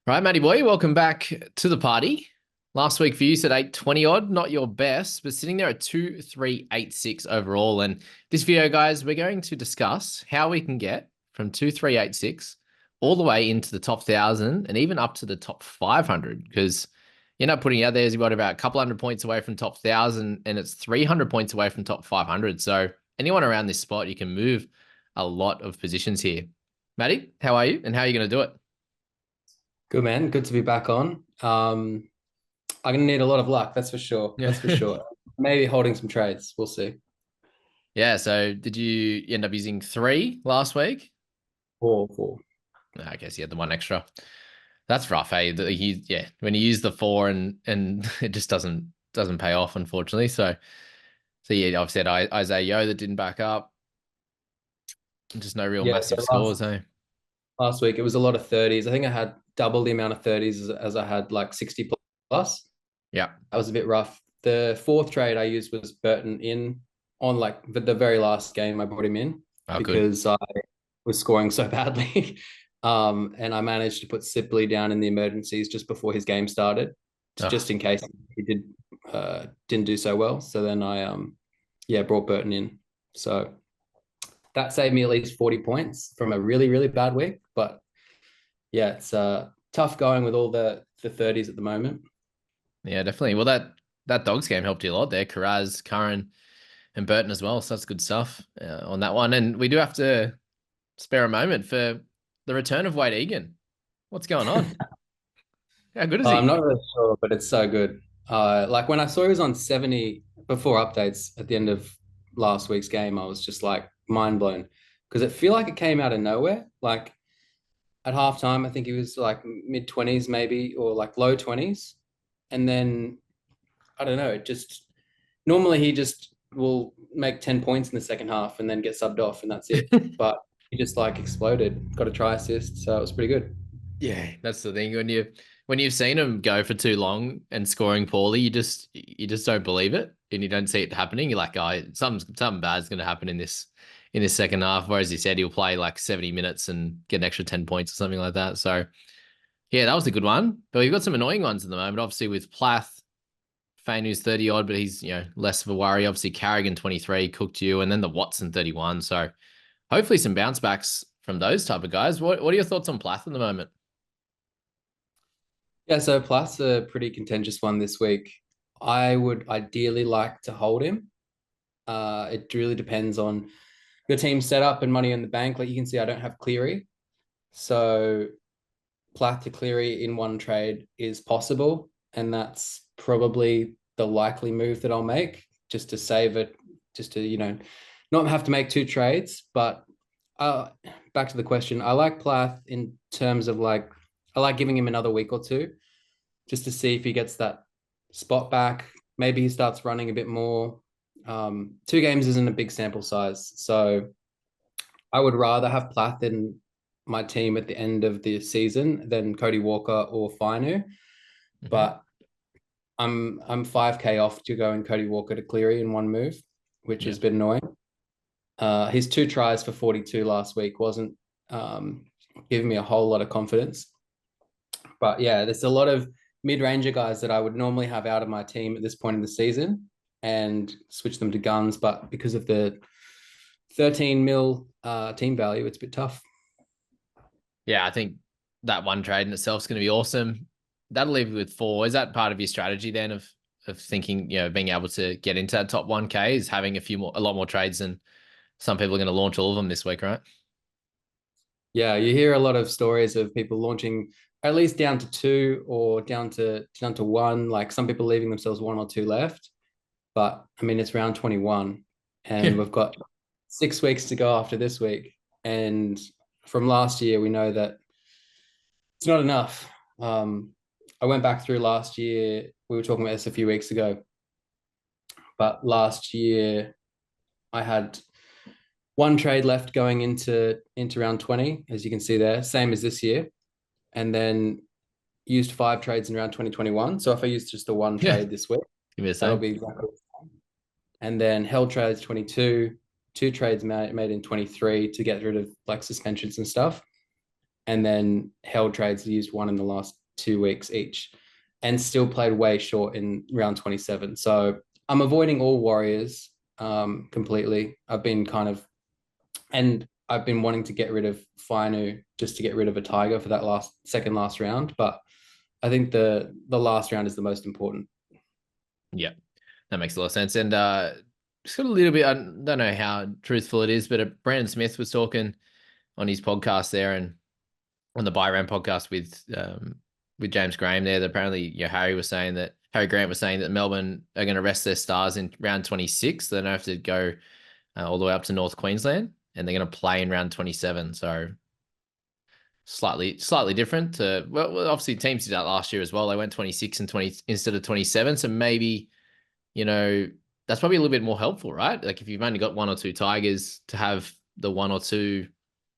Right, Matty boy, welcome back to the party. Last week for you said 820 odd, not your best, but sitting there at 2386 overall. And this video, guys, we're going to discuss how we can get from 2386 all the way into the top 1,000 and even up to the top 500 because you end up putting out there as you got about a couple hundred points away from top 1,000 and it's 300 points away from top 500. So anyone around this spot, you can move a lot of positions here. Matty, how are you and how are you going to do it? Good man, good to be back on. I'm gonna need a lot of luck, that's for sure. Yeah. That's for sure. Maybe holding some trades. We'll see. Yeah, so did you end up using three last week? Four. I guess you had the one extra. That's rough, hey. Yeah, when you use the four and it just doesn't pay off, unfortunately. So yeah, I've said Isaiah Yo that didn't back up. Just no real Yeah, so massive scores, last hey. last week it was a lot of 30s. I think I had double the amount of 30s as I had like 60 plus. Yeah. That was a bit rough. The fourth trade I used was Burton in on like the very last game I brought him in Oh, good. because I was scoring so badly. And I managed to put Sibley down in the emergencies just before his game started, Oh, just in case he didn't do so well. So then I brought Burton in. So that saved me at least 40 points from a really, really bad week. But yeah, it's tough going with all the 30s at the moment. yeah, definitely. Well, that dogs game helped you a lot there. Karaz, Curran, and Burton as well. So that's good stuff on that one. And we do have to spare a moment for the return of Wade Egan. What's going on? How good is I'm he? not really sure, but it's so good. Like when I saw he was on 70 before updates at the end of last week's game, I was just like mind blown because it feel like it came out of nowhere. Like at halftime, I think he was like mid 20s maybe or like low 20s, and then I don't know. It just normally he just will make 10 points in the second half and then get subbed off and that's it. But he just like exploded, got a try assist, so it was pretty good. Yeah, that's the thing. When you've seen him go for too long and scoring poorly, you just don't believe it, and you don't see it happening. You're like, oh, something bad's going to happen in this second half. Whereas he said he'll play like 70 minutes and get an extra 10 points or something like that. So yeah, that was a good one. But we've got some annoying ones at the moment. Obviously with Plath, Fane who's 30 odd, but he's less of a worry. Obviously Carrigan 23 cooked you, and then the Watson 31. So hopefully some bounce backs from those type of guys. What are your thoughts on Plath at the moment? Yeah, so plus a pretty contentious one this week. I would ideally like to hold him. It really depends on your team setup and money in the bank. Like you can see, I don't have Cleary, so Plath to Cleary in one trade is possible, and that's probably the likely move that I'll make just to save it, just to not have to make two trades. But uh, back to the question, I like Plath in terms of like I like giving him another week or two just to see if he gets that spot back. Maybe he starts running a bit more. 2 games isn't a big sample size, so I would rather have Plath in my team at the end of the season than Cody Walker or Finu. Mhm. But I'm 5K off to go in Cody Walker to Cleary in one move, which Yeah. has been annoying. His 2 tries for 42 last week wasn't giving me a whole lot of confidence. But yeah, there's a lot of mid-ranger guys that I would normally have out of my team at this point in the season and switch them to guns. But because of the 13 mil team value, it's a bit tough. Yeah, I think that one trade in itself is going to be awesome. That'll leave you with four. Is that part of your strategy then of thinking, being able to get into that top 1K is having a lot more trades than some people are going to launch all of them this week, right? Yeah, you hear a lot of stories of people launching at least down to two or down to one. Like some people leaving themselves one or two left. But I mean, it's round 21, and we've got 6 weeks to go after this week. And from last year, we know that it's not enough. I went back through last year. We were talking about this a few weeks ago, but last year I had one trade left going into round 20, as you can see there, same as this year, and then used 5 trades in round 2021. So if I used just the one Yeah, trade this week, give me the that'll same. be exactly. And then held trades 22, 2 trades made in 23 to get rid of like suspensions and stuff. and then held trades, used one in the last 2 weeks each, and still played way short in round 27. So I'm avoiding all Warriors completely. I've been wanting to get rid of Fainu just to get rid of a Tiger for that second last round. But I think the last round is the most important. Yeah, that makes a lot of sense. And just got a little bit, I don't know how truthful it is, but Brandon Smith was talking on his podcast there and on the Buy Round podcast with James Graham there. That apparently, Harry Grant was saying that Melbourne are going to rest their stars in round 26. They don't have to go all the way up to North Queensland, and they're going to play in round 27. So slightly different. Well, obviously teams did that last year as well. They went 26 and 20 instead of 27. So maybe, that's probably a little bit more helpful, right? Like if you've only got one or two Tigers, to have the one or two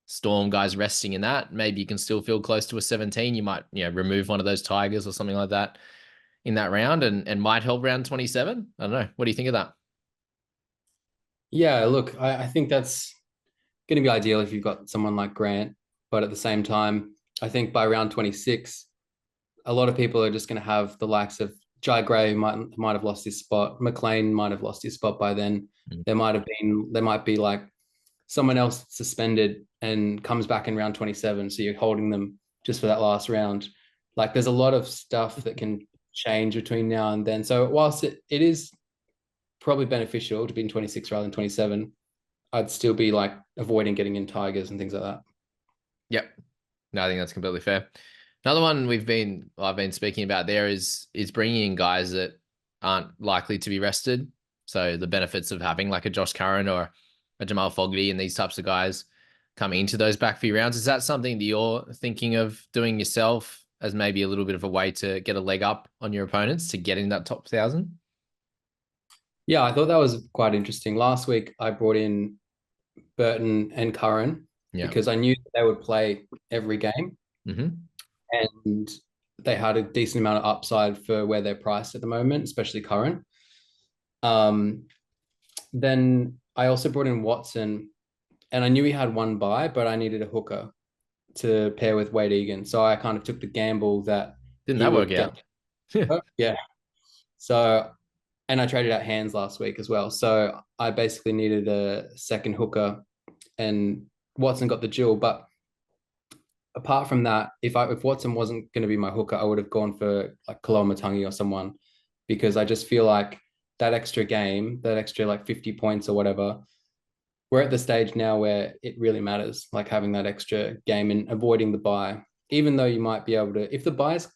Storm guys resting in that, maybe you can still feel close to a 17. You might, remove one of those Tigers or something like that in that round and might help round 27. I don't know. What do you think of that? Yeah, look, I think that's going to be ideal if you've got someone like Grant. But at the same time, I think by round 26, a lot of people are just going to have the likes of Jai Gray might have lost his spot. McLean might have lost his spot by then. There might be like someone else suspended and comes back in round 27. So you're holding them just for that last round. Like there's a lot of stuff that can change between now and then. So whilst it is probably beneficial to be in 26 rather than 27, I'd still be like avoiding getting in Tigers and things like that. Yep. No, I think that's completely fair. Another one I've been speaking about there is bringing in guys that aren't likely to be rested. So the benefits of having like a Josh Curran or a Jamal Fogarty and these types of guys coming into those back few rounds. Is that something that you're thinking of doing yourself as maybe a little bit of a way to get a leg up on your opponents to get in that top 1,000? Yeah, I thought that was quite interesting. Last week, I brought in Burton and Curran because I knew that they would play every game. Mm-hmm. And they had a decent amount of upside for where they're priced at the moment, especially Curran. Then I also brought in Watson, and I knew he had one buy, but I needed a hooker to pair with Wade Egan. So I kind of took the gamble that didn't that work out? Yeah. So, and I traded out hands last week as well. So I basically needed a second hooker, and Watson got the duel. But apart from that, if Watson wasn't going to be my hooker, I would have gone for like Koloamatangi or someone, because I just feel like that extra game, that extra like 50 points or whatever, we're at the stage now where it really matters, like having that extra game and avoiding the buy. Even though you might be able to, if the buy is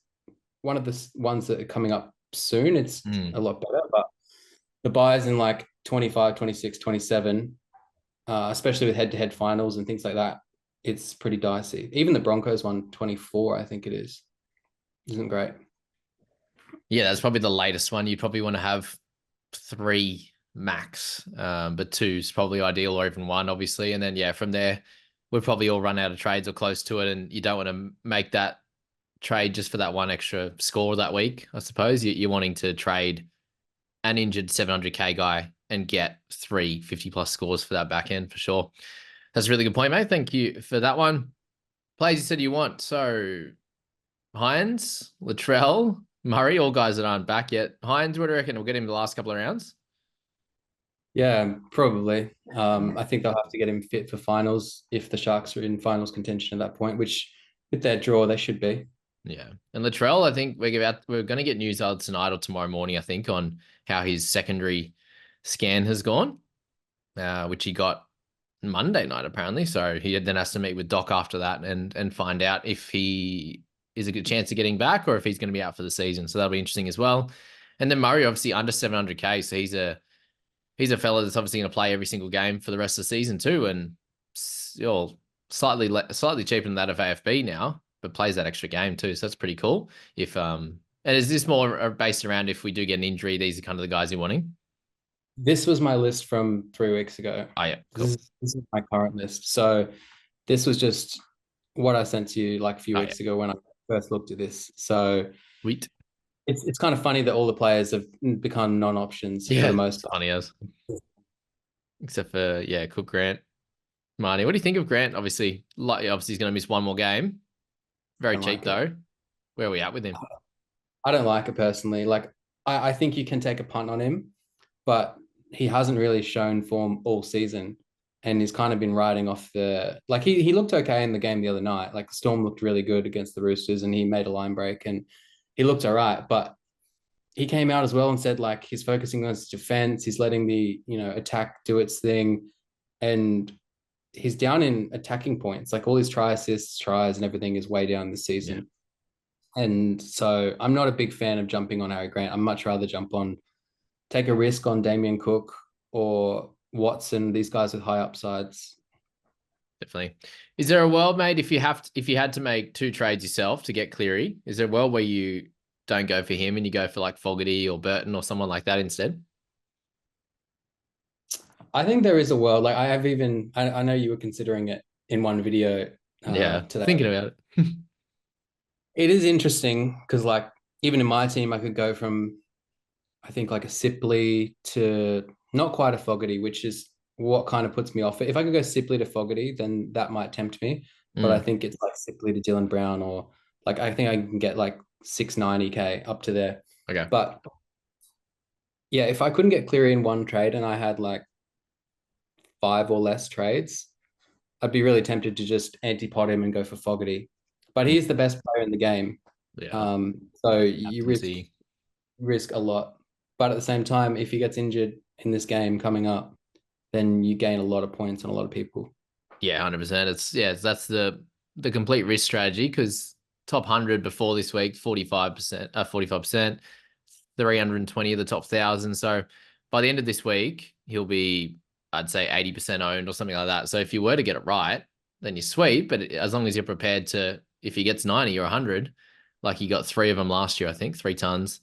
one of the ones that are coming up soon, it's a lot better. But the buys in like 25, 26, 27, especially with head-to-head finals and things like that, it's pretty dicey. Even the Broncos one, 24, I think it is. Isn't great. Yeah, that's probably the latest one. You probably want to have 3 max, but 2 is probably ideal, or even 1, obviously. And then, from there, we'll probably all run out of trades or close to it. And you don't want to make that trade just for that one extra score that week, I suppose. You're wanting to trade an injured 700K guy and get 3 50-plus scores for that back end for sure. That's a really good point, mate. Thank you for that one. Plays you said you want. So Hines, Latrell, Murray, all guys that aren't back yet. Hines, what do you reckon? We'll get him the last couple of rounds? Yeah, probably. I think they'll have to get him fit for finals if the Sharks are in finals contention at that point, which with their draw, they should be. Yeah. And Latrell, I think we're going to get news either tonight or tomorrow morning, I think, on how his secondary scan has gone, which he got Monday night, apparently. So he then has to meet with Doc after that and find out if he is a good chance of getting back or if he's going to be out for the season. So that'll be interesting as well. And then Murray, obviously under 700K. So he's a fella that's obviously going to play every single game for the rest of the season too. And slightly cheaper than that of AFB now, but plays that extra game too. So that's pretty cool. And is this more based around if we do get an injury, these are kind of the guys you're wanting? This was my list from 3 weeks ago. Oh, yeah. Cool. This is my current list. So this was just what I sent to you like a few weeks ago when I first looked at this. So sweet. It's kind of funny that all the players have become non-options for the most part. Funny as. Except for, Cook Grant. Marnie, what do you think of Grant? Obviously, he's going to miss one more game. I Very don't cheap like it. though. Where are we at with him? I don't like it personally. Like I think you can take a punt on him, but he hasn't really shown form all season. And he's kind of been riding off the like he looked okay in the game the other night. Like the Storm looked really good against the Roosters and he made a line break and he looked all right. But he came out as well and said like he's focusing on his defense, he's letting the attack do its thing, and he's down in attacking points. Like all his try assists, tries, and everything is way down this Yeah, season. And so I'm not a big fan of jumping on Harry Grant. I'd much rather take a risk on Damien Cook or Watson, these guys with high upsides. definitely. Is there a world, mate, if you had to make two trades yourself to get Cleary, is there a world where you don't go for him and you go for like Fogarty or Burton or someone like that instead? I think there is a world. Like I know you were considering it in one video Yeah, today. thinking about it. It is interesting because like even in my team, I could go from I think like a Sipley to not quite a Fogarty, which is what kind of puts me off it. If I could go Sipley to Fogarty, then that might tempt me. But I Mm, think it's like Sipley to Dylan Brown, or like I think I can get like 690K up to there. okay. But yeah, if I couldn't get Cleary in one trade and I had like five or less trades, I'd be really tempted to just anti-pot him and go for Fogarty. But Mm, he's the best player in the game. yeah, So you captaincy. risk a lot. But at the same time, if he gets injured in this game coming up, then you gain a lot of points on a lot of people. Yeah, 100%. That's the complete risk strategy because top 100 before this week, 45%, 45%, 320 of the top 1,000. So by the end of this week, he'll be, I'd say, 80% owned or something like that. So if you were to get it right, then you're sweet. But as long as you're prepared to, if he gets 90 or 100, like you got three of them last year, I think, 3 tons,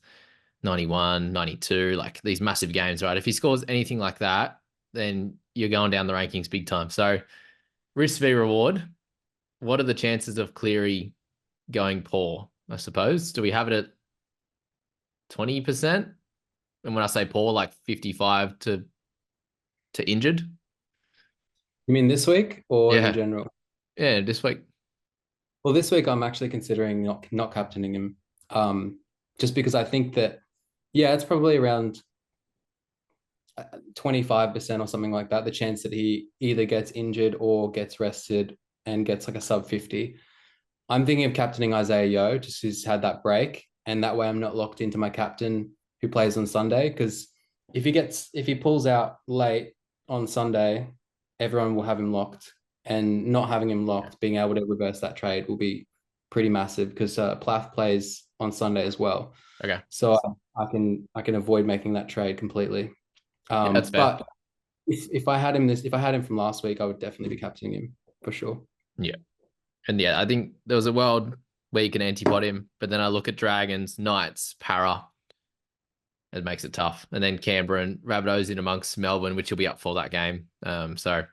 91, 92, like these massive games, right? If he scores anything like that, then you're going down the rankings big time. So risk v reward. What are the chances of Cleary going poor? I suppose. Do we have it at 20%? And when I say poor, like 55 to injured. You mean this week or in Yeah, general? yeah. This week. Well, this week I'm actually considering not captaining him, just because I think that yeah, it's probably around 25% or something like that. The chance that he either gets injured or gets rested and gets like a sub 50. I'm thinking of captaining Isaiah Yeo, just who's had that break, and that way I'm not locked into my captain who plays on Sunday. Because if he pulls out late on Sunday, everyone will have him locked, and not having him locked, being able to reverse that trade will be pretty massive. Because Plath plays on Sunday as well, Okay. so I can avoid making that trade completely. Yeah, that's fair. But if I had him from last week, I would definitely be captaining him for sure. Yeah. And yeah, I think there was a world where you can anti-pot him, but then I look at Dragons, Knights, Para. It makes it tough. And then Canberra and Rabbitohs in amongst Melbourne, which will be up for that game. So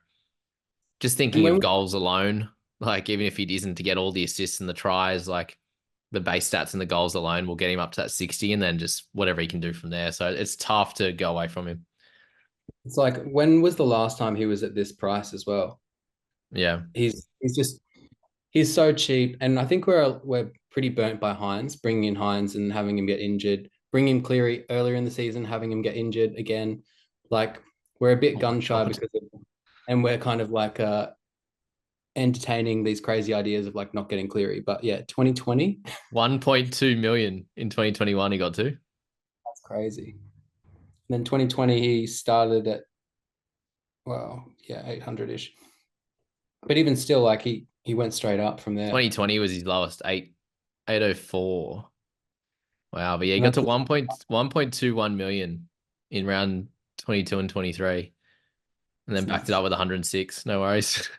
just And thinking when of goals alone, like even if he isn't to get all the assists and the tries, like the base stats and the goals alone will get him up to that 60 and then just whatever he can do from there. So it's tough to go away from him. it's like when was the last time he was at this price as well? Yeah. He's so cheap, and I think we're pretty burnt by Hines, bringing in Hines and having him get injured, bringing Cleary earlier in the season, having him get injured again. Like we're a bit Oh my gun shy God. and we're kind of like entertaining these crazy ideas of like not getting Cleary. But yeah, 2020, 1.2 million in 2021 he got to. that's crazy. And then 2020 he started at well, yeah, 800-ish. But even still, like he went straight up from there. 2020 was his lowest, 804. Wow, but yeah, he And got to that's 1.21 million in round 22 and 23, and then backed it nuts. up with 106. No worries.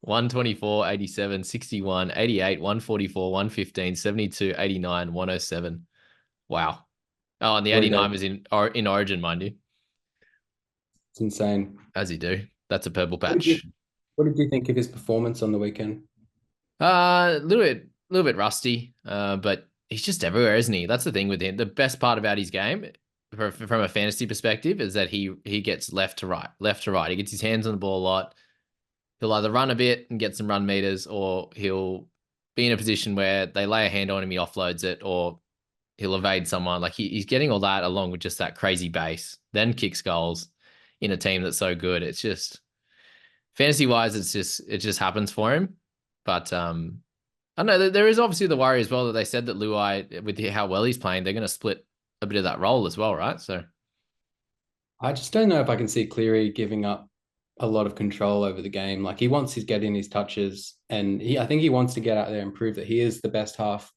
124, 87, 61, 88, 144, 115, 72, 89, 107. Wow. Oh, and the Three days. 89 was in Origin, mind you, It's insane. as you do. That's a purple What did you patch. what did you think of his performance on the weekend? A little bit rusty, but he's just everywhere, isn't he? That's the thing with him. The best part about his game from a fantasy perspective is that he gets left to right, left to right. He gets his hands on the ball a lot. He'll either run a bit and get some run meters, or he'll be in a position where they lay a hand on him, he offloads it, or he'll evade someone. Like he's getting all that along with just that crazy base, then kicks goals in a team that's so good. It's just fantasy wise, it just happens for him. But I don't know. There is obviously the worry as well that they said that Luai, with how well he's playing, they're going to split a bit of that role as well, right? So I just don't know if I can see Cleary giving up a lot of control over the game. Like he wants to get in his touches, and I think he wants to get out there and prove that he is the best half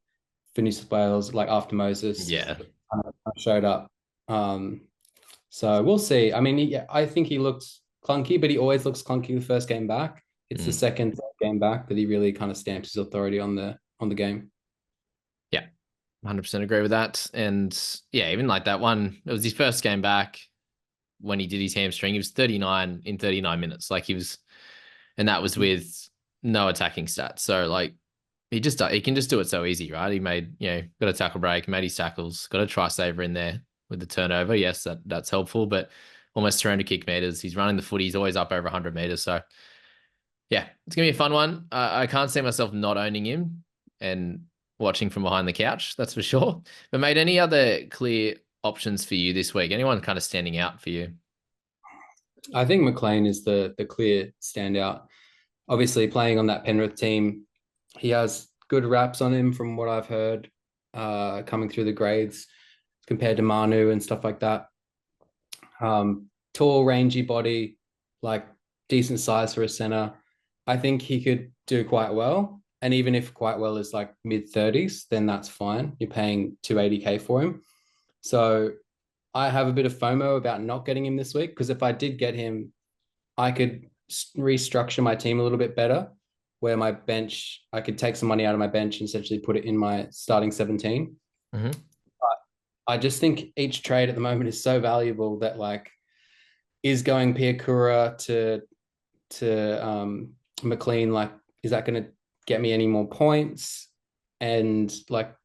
for New South Wales. Like after Moses yeah, showed up, so we'll see. I mean, I think he looked clunky, but he always looks clunky the first game back. It's the mm. second game back that he really kind of stamps his authority on the game. Yeah, 100% agree with that. And yeah, even like that one, it was his first game back when he did his hamstring. He was 39 in 39 minutes. Like he was, and that was with no attacking stats. So like he can just do it so easy, right? He made, got a tackle break, made his tackles, got a try saver in there with the turnover. Yes, that's helpful, but almost 300 kick meters. He's running the footy. He's always up over 100 meters. So yeah, it's gonna be a fun one. I can't see myself not owning him and watching from behind the couch. That's for sure. But mate, any other clear options for you this week? Anyone kind of standing out for you? I think McLean is the clear standout. Obviously, playing on that Penrith team, he has good raps on him from what I've heard, coming through the grades compared to Manu and stuff like that. Tall, rangy body, like decent size for a center. I think he could do quite well. And even if quite well is like mid 30s, then that's fine. You're paying 280K for him. So I have a bit of FOMO about not getting him this week, because if I did get him, I could restructure my team a little bit better, where my bench, I could take some money out of my bench and essentially put it in my starting 17. Mm-hmm. But I just think each trade at the moment is so valuable that like is going Piakura to McLean, like, is that going to get me any more points? And like,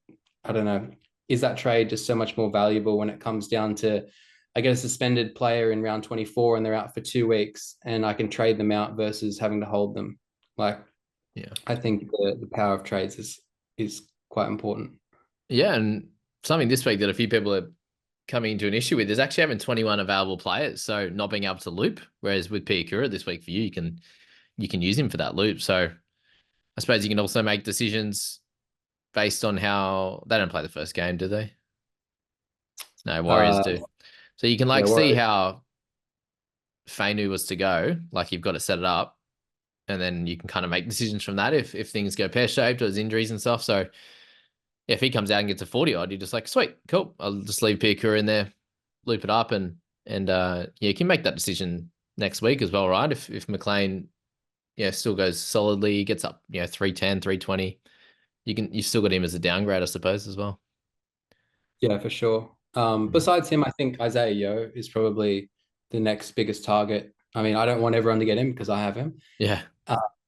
I don't know, is that trade just so much more valuable when it comes down to, I get a suspended player in round 24 and they're out for 2 weeks and I can trade them out versus having to hold them? Like, Yeah. I think the power of trades is quite important. Yeah, and something this week that a few people are coming into an issue with is actually having 21 available players, so not being able to loop. Whereas with Piakura this week for you, you can use him for that loop. So I suppose you can also make decisions based on how they don't play the first game, do they? No, Warriors Uh, do. So you can like yeah, see well, how Fainu was to go, like you've got to set it up, and then you can kind of make decisions from that if things go pear shaped or there's injuries and stuff. So if he comes out and gets a 40 odd, you're just like, sweet, cool. I'll just leave Piakura in there, loop it up, and yeah, you can make that decision next week as well, right? If McLean still goes solidly, gets up 310, 320, you still got him as a downgrade, I suppose, as well. yeah, for sure. Besides him, I think Isaiah Yeo is probably the next biggest target. I mean, I don't want everyone to get him because I have him, Yeah,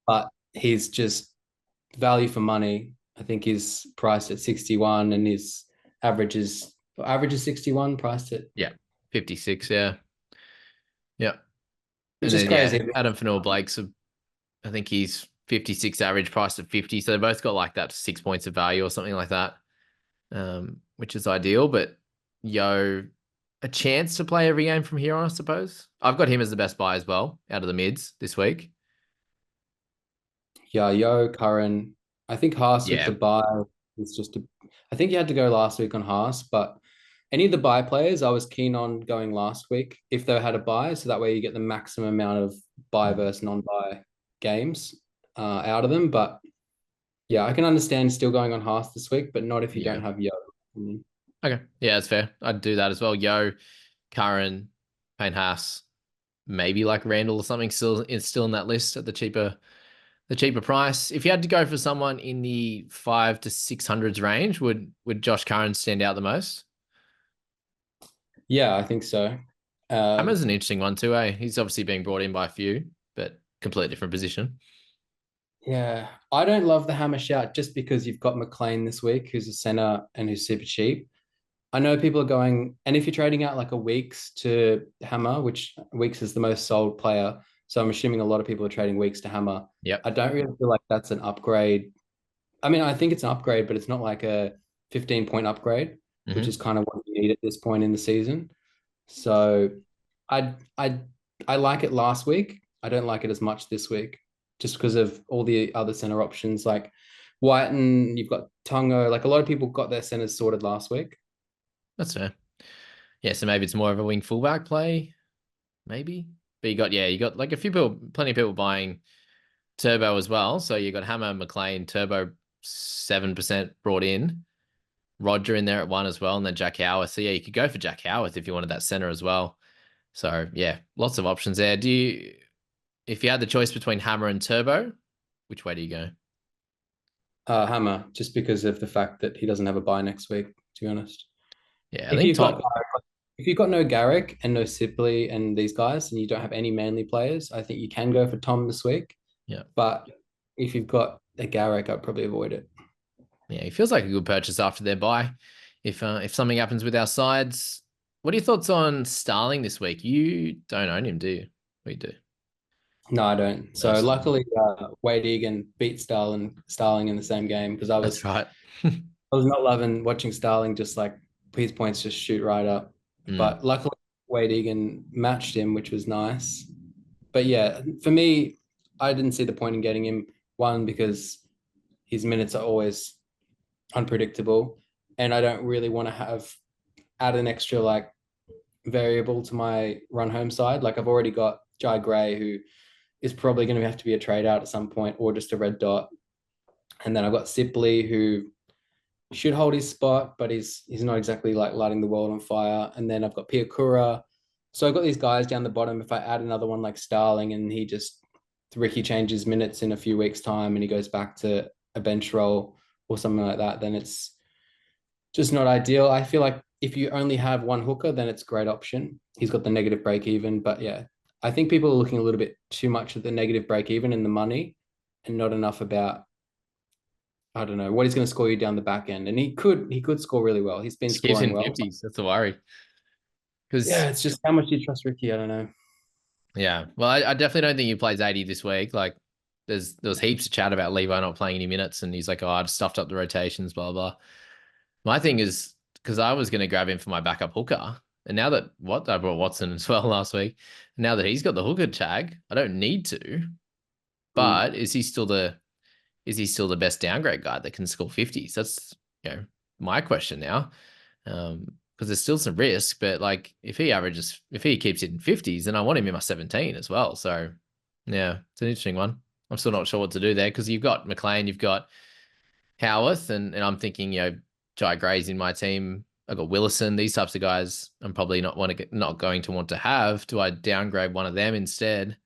but he's just value for money. I think he's priced at 61 and his average is 61, priced at, yeah, 56, yeah, yeah. And which is then yeah, crazy. Adam Fanua-Blake's I think he's 56 average, priced at 50. So they both got like that 6 points of value or something like that, which is ideal. But Yo, a chance to play every game from here on, I suppose. I've got him as the best buy as well out of the mids this week. Yeah, Yo, Curran. I think Haas with Yeah. the buy is just I think you had to go last week on Haas, but any of the buy players, I was keen on going last week if they had a buy, so that way you get the maximum amount of buy versus non-buy games out of them. But yeah, I can understand still going on Haas this week, but not if you Yeah. don't have Yo. Mm. Okay. Yeah, that's fair. I'd do that as well. Yo, Curran, Payne Haas, maybe like Randall or something still in that list at the cheaper price. If you had to go for someone in the 5 to 600s range, would Josh Curran stand out the most? Yeah, I think so. Hammer's an interesting one too, eh? He's obviously being brought in by a few, but completely different position. Yeah, I don't love the hammer shout just because you've got McLean this week, who's a center and who's super cheap. I know people are going, and if you're trading out like a Weeks to Hammer, which Weeks is the most sold player, so I'm assuming a lot of people are trading Weeks to Hammer. Yep. I don't really feel like that's an upgrade. I mean, I think it's an upgrade, but it's not like a 15-point upgrade, which Hmm. is kind of what you need at this point in the season. So I I I like it last week. I don't like it as much this week, just because of all the other center options like White, and you've got Tongo. Like a lot of people got their centers sorted last week. That's fair. Yeah, so maybe it's more of a wing fullback play, maybe. But you got like a few people, plenty of people buying Turbo as well. So you got Hammer, McLean, Turbo 7% brought in, Roger in there at one as well, and then Jack Howarth. So yeah, you could go for Jack Howarth if you wanted that center as well. So yeah, lots of options there. If you had the choice between Hammer and Turbo, which way do you go? Hammer, just because of the fact that he doesn't have a bye next week, to be honest. Yeah, I If think you've got Tom. if you've got no Garrick and no Sipley and these guys, and you don't have any Manly players, I think you can go for Tom this week. Yeah, But if you've got a Garrick, I'd probably avoid it. yeah, he feels like a good purchase after their buy. If something happens with our sides, what are your thoughts on Starling this week? You don't own him, do you? We do. No, I don't. No, So Starling. luckily, Wade Egan beat Starling in the same game because That's right. I was not loving watching Starling just like his points just shoot right up. Mm. But luckily, Wade Egan matched him, which was nice. But yeah, for me, I didn't see the point in getting him. One, because his minutes are always unpredictable, and I don't really want to add an extra like variable to my run home side. Like I've already got Jai Gray, who is probably going to have to be a trade out at some point, or just a red dot. And then I've got Sipley, who should hold his spot, but he's not exactly like lighting the world on fire. And then I've got Piakura. So I've got these guys down the bottom. If I add another one like Starling and Ricky changes minutes in a few weeks' time and he goes back to a bench role or something like that, then it's just not ideal. I feel like if you only have one hooker, then it's a great option. He's got the negative break even. But yeah, I think people are looking a little bit too much at the negative break even and the money and not enough about, I don't know, what he's going to score you down the back end. And he could score really well. He's been Just keeps scoring in well. 50s. That's a worry. Because Yeah, it's just how much you trust Ricky. I don't know. yeah, well, I definitely don't think he plays 80 this week. Like, there was heaps of chat about Levi not playing any minutes, and he's like, "Oh, I just stuffed up the rotations." Blah blah. My thing is because I was going to grab him for my backup hooker, and now that I brought Watson as well last week, now that he's got the hooker tag, I don't need to. Mm. But is he still the best downgrade guy that can score 50s? That's my question now. Because there's still some risk, but like if he keeps hitting 50s, then I want him in my 17 as well. So yeah, it's an interesting one. I'm still not sure what to do there because you've got McLean, you've got Howarth, and I'm thinking, Jai Gray's in my team. I've got Willison, these types of guys. I'm probably not going to want to have. Do I downgrade one of them instead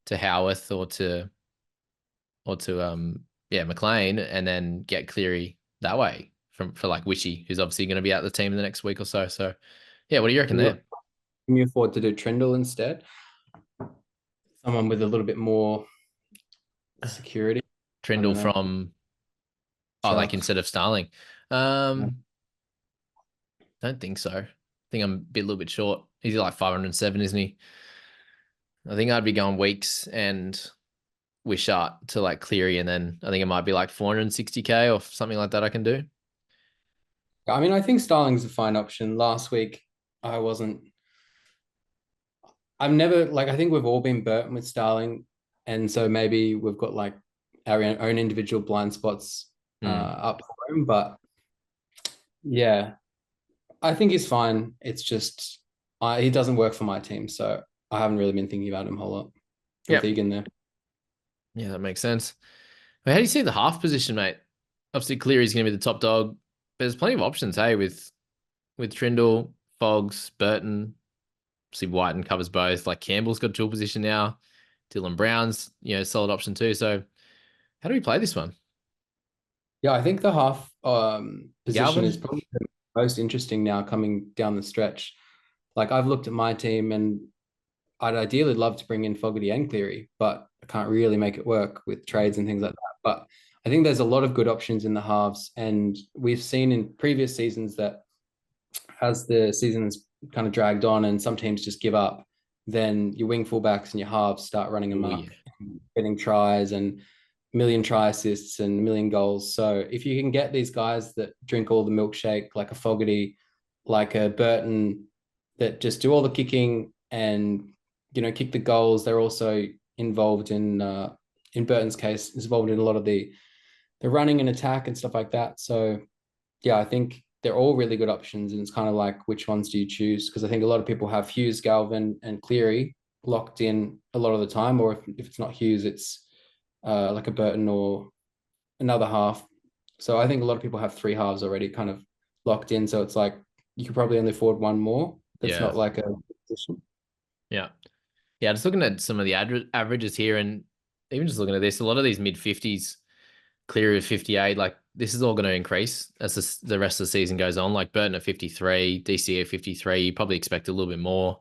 to Howarth or to McLean, and then get Cleary that way for like Wishy, who's obviously going to be out of the team in the next week or so. So yeah, what do you reckon Can you, there? can you afford to do Trindle instead? Someone with a little bit more security. I don't Trindle know. from like Sharks. instead of Starling. Yeah. Don't think so. I think I'm a little bit short. He's like 507, isn't he? I think I'd be going Weeks and Wishart to like Cleary, and then I think it might be like 460k or something like that I can do. I mean, I think Starling's a fine option. Last week, I wasn't. I've never like. I think we've all been burnt with Starling, and so maybe we've got like our own individual blind spots Hmm. up for him. But yeah, I think he's fine. It's just he doesn't work for my team, so I haven't really been thinking about him a whole lot with Yep. Egan there. Yeah, that makes sense. But how do you see the half position, mate? Obviously, Cleary's going to be the top dog. But there's plenty of options, hey, with Trindle, Fogs, Burton. Obviously, Whiten covers both. Like Campbell's got dual position now. Dylan Brown's, solid option too. So how do we play this one? Yeah, I think the half position is Galvin? probably the most interesting now coming down the stretch. Like I've looked at my team and I'd ideally love to bring in Fogarty and Cleary, but I can't really make it work with trades and things like that. But I think there's a lot of good options in the halves, and we've seen in previous seasons that as the season's kind of dragged on and some teams just give up, then your wing fullbacks and your halves start running Oh yeah. amok, getting tries and million try assists and a million goals. So if you can get these guys that drink all the milkshake, like a Fogarty, like a Burton, that just do all the kicking and kick the goals, they're also involved in Burton's case, is involved in a lot of the running and attack and stuff like that. So yeah, I think they're all really good options, and it's kind of like which ones do you choose? Because I think a lot of people have Hughes, Galvin, and Cleary locked in a lot of the time, or if it's not Hughes, it's like a Burton or another half. So I think a lot of people have three halves already kind of locked in. So it's like you could probably only afford one more. That's Yeah. not like a position. Yeah. Yeah. Just looking at some of the averages here, and even just looking at this, a lot of these mid 50s, Cleary of 58, like this is all going to increase as the rest of the season goes on. Like Burton at 53, DC at 53, you probably expect a little bit more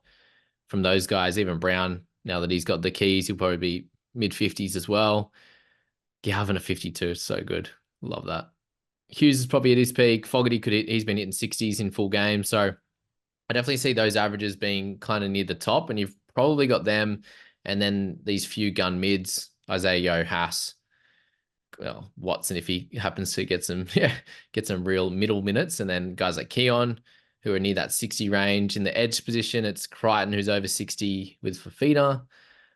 from those guys. Even Brown, now that he's got the keys, he'll probably be mid 50s as well. Galvin at 52 is so good. Love that. Hughes is probably at his peak. Fogarty he's been hitting 60s in full game. So I definitely see those averages being kind of near the top, and you've probably got them. And then these few gun mids, Isaiah Yo, Haas, well, Watson, if he happens to get some, get some real middle minutes. And then guys like Keon, who are near that 60 range. In the edge position, it's Crichton, who's over 60 with Fafita.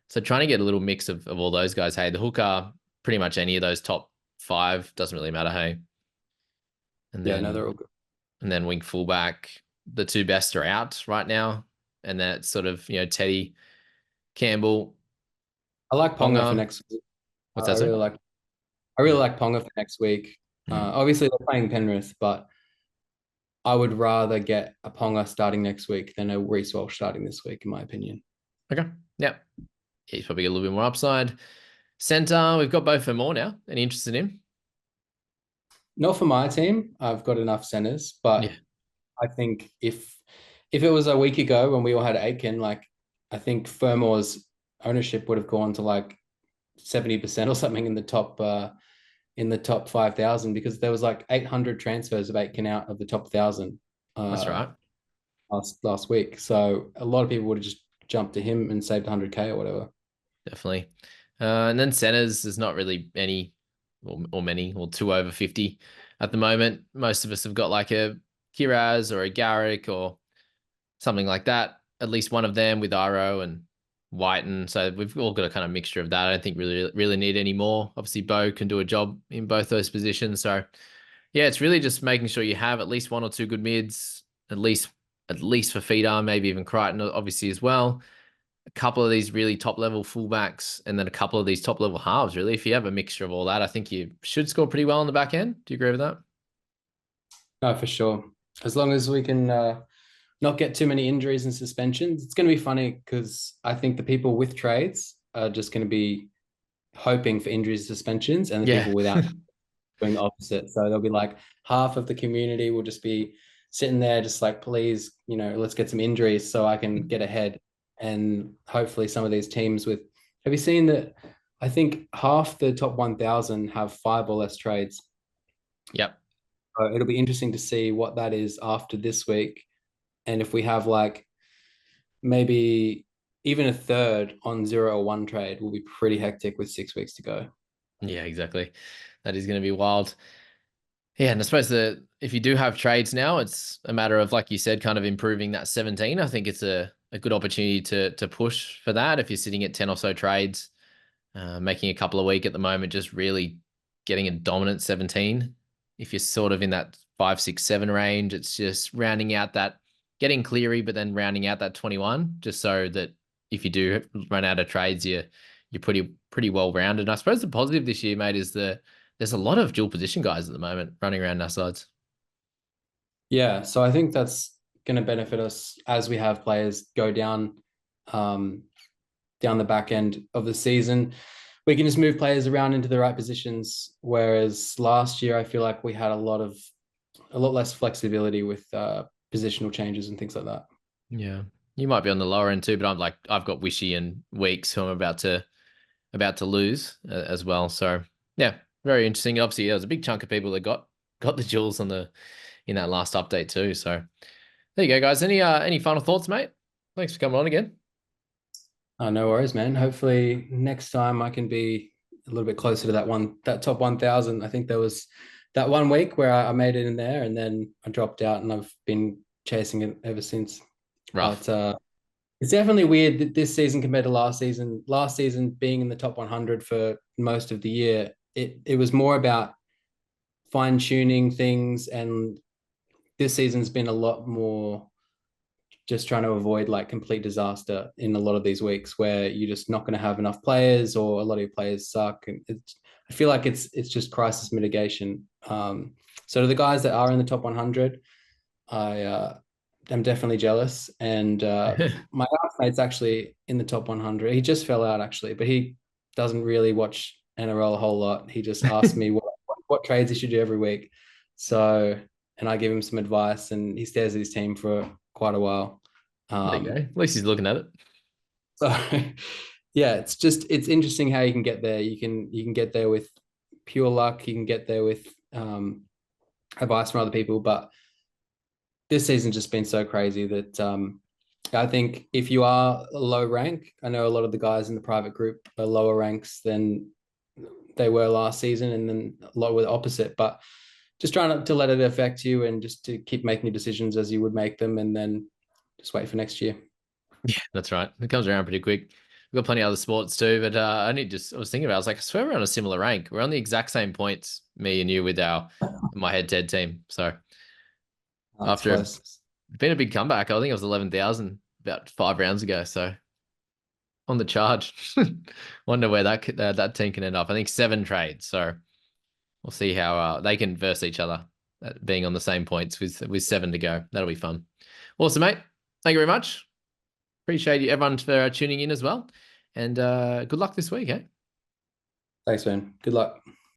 So trying to get a little mix of all those guys. Hey, the hooker, pretty much any of those top five, doesn't really matter. Hey. And Yeah, no, then they're all good. wing fullback, the two best are out right now. And that's sort of, Teddy, Campbell, I like Ponga for Ponga. next week. What's I that say? really like Ponga for next week. Hmm. Obviously they're playing Penrith, but I would rather get a Ponga starting next week than a Reece Walsh starting this week, in my opinion. Okay. Yeah. He's probably got a little bit more upside. Center, we've got both for more now. Any interest in him? Not for my team. I've got enough centers, Yeah. but I think if it was a week ago when we all had Aiken, like I think Fermore's ownership would have gone to like 70% or something in the top 5,000 because there was like 800 transfers of Aitken out of the top 1,000 That's right. last week. So a lot of people would have just jumped to him and saved 100K or whatever. Definitely. And then centers, there's not really any or many or two over 50 at the moment. Most of us have got like a Kiraz or a Garrick or something like that. At least one of them with Iro and Whiten. So we've all got a kind of mixture of that. I don't think really need any more. Obviously, Bo can do a job in both those positions. So yeah, it's really just making sure you have at least one or two good mids, at least for Feeder, maybe even Crichton, obviously as well. A couple of these really top level fullbacks, and then a couple of these top level halves. Really, if you have a mixture of all that, I think you should score pretty well on the back end. Do you agree with that? No, for sure. As long as we can not get too many injuries and suspensions, it's going to be funny because I think the people with trades are just going to be hoping for injuries and suspensions, and the Yeah. people without doing the opposite. So there'll be like half of the community will just be sitting there, just like, please, let's get some injuries so I can get ahead. And hopefully, some of these teams with, have you seen that? I think half the top 1,000 have 5 or less trades. Yep. So it'll be interesting to see what that is after this week. And if we have like maybe even a third on 0 or 1 trade, will be pretty hectic with 6 weeks to go. Yeah, exactly. That is going to be wild. Yeah, and I suppose if you do have trades now, it's a matter of, like you said, kind of improving that 17. I think it's a good opportunity to push for that. If you're sitting at 10 or so trades, making a couple a week at the moment, just really getting a dominant 17. If you're sort of in that 5, 6, 7 range, it's just rounding out that, getting Cleary, but then rounding out that 21, just so that if you do run out of trades, you're pretty well rounded. And I suppose the positive this year, mate, is there's a lot of dual position guys at the moment running around our sides. Yeah, so I think that's going to benefit us as we have players go um, down the back end of the season. We can just move players around into the right positions. Whereas last year, I feel like we had a lot less flexibility with positional changes and things like that. Yeah, you might be on the lower end too, but I've got Wishy and Weeks who I'm about to lose as well. So yeah, very interesting. Obviously, there was a big chunk of people that got the jewels in that last update too. So There you go, guys. Any final thoughts, mate? Thanks for coming on again. No worries, man. Hopefully next time I can be a little bit closer to that top 1,000. I think there was that one week where I made it in there and then I dropped out and I've been chasing it ever since. Rough. But it's definitely weird that this season compared to last season. Last season being in the top 100 for most of the year, it was more about fine tuning things, and this season's been a lot more just trying to avoid like complete disaster in a lot of these weeks where you're just not going to have enough players or a lot of your players suck. And I feel like it's just crisis mitigation. So to the guys that are in the top 100, I am definitely jealous. And my housemate's actually in the top 100. He just fell out actually, but he doesn't really watch NRL a whole lot. He just asked me what trades he should do every week. So, and I give him some advice, and he stares at his team for quite a while. There you go. At least he's looking at it. So yeah, it's interesting how you can get there. You can get there with pure luck. You can get there with advice from other people, but this season's just been so crazy that I think if you are a low rank, I know a lot of the guys in the private group are lower ranks than they were last season, and then a lot were the opposite. But just trying not to let it affect you and just to keep making your decisions as you would make them, and then just wait for next year. Yeah, that's right. It comes around pretty quick. We've got plenty of other sports too, but I was thinking about it. I was like, I swear we're on a similar rank. We're on the exact same points, me and you, with my head Ted team. So That's after close. it's been a big comeback, I think it was 11,000 about 5 rounds ago. So on the charge. Wonder where that team can end up. I think 7 trades. So we'll see how they can verse each other, being on the same points with 7 to go. That'll be fun. Awesome, mate. Thank you very much. Appreciate you everyone for tuning in as well. And good luck this week, eh? Thanks, man. Good luck.